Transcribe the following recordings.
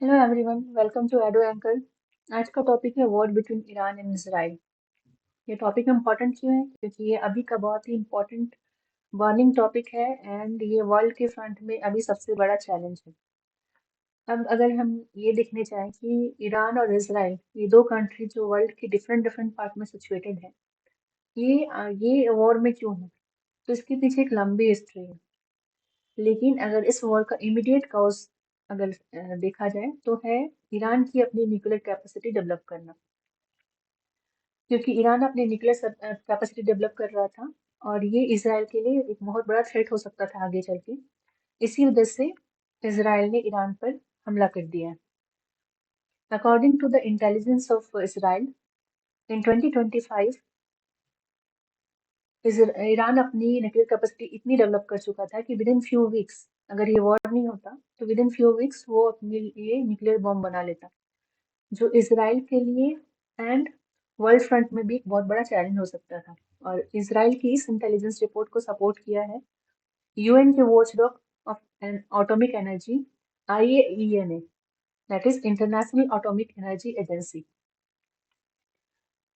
Hello everyone, welcome to Edo anchor. आज का topic है war between Iran and Israel. ये टॉपिक इम्पोर्टेंट क्यों है? क्योंकि ये अभी का बहुत ही इम्पोर्टेंट बर्निंग टॉपिक है एंड ये वर्ल्ड के फ्रंट में अभी सबसे बड़ा चैलेंज है। अब अगर हम ये देखने चाहें कि ईरान और इसराइल ये दो कंट्री जो वर्ल्ड के डिफरेंट डिफरेंट पार्ट में सिचुएटेड है, ये वॉर में क्यों है, तो इसके पीछे एक लंबी हिस्ट्री है। लेकिन अगर इस वॉर का इमीडिएट कॉज अगर देखा जाए तो है ईरान की अपनी न्यूक्लियर कैपेसिटी डेवलप करना। क्योंकि ईरान अपने न्यूक्लियर कैपेसिटी डेवलप कर रहा था और ये इसराइल के लिए एक बहुत बड़ा थ्रेट हो सकता था आगे चल के। इसी वजह से इसराइल ने ईरान पर हमला कर दिया। According to the intelligence of Israel, in 2025 Iran अपनी न्यूक्लियर कैपेसिटी इतनी डेवलप कर चुका था कि विद इन फ्यू वीक्स, अगर ये वॉर नहीं होता तो विद इन फ्यू वीक्स वो अपने लिए न्यूक्लियर बॉम्ब बना लेता, जो इसराइल के लिए एंड वर्ल्ड फ्रंट में भी एक बहुत बड़ा चैलेंज हो सकता था। और इसराइल की इस इंटेलिजेंस रिपोर्ट को सपोर्ट किया है यूएन के watchdog of atomic energy, IAEA, that is international atomic energy agency.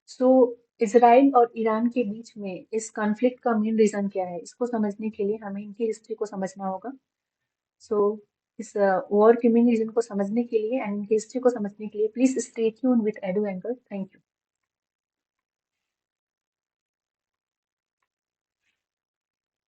So Israel और ईरान के बीच में इस कॉन्फ्लिक्ट का मेन रीजन क्या है, इसको समझने के लिए हमें इनकी हिस्ट्री को समझना होगा। सो इस वॉर के मेन रीजन को समझने के लिए एंड इनकी हिस्ट्री को समझने के लिए please stay tune with edu anchor. Thank you.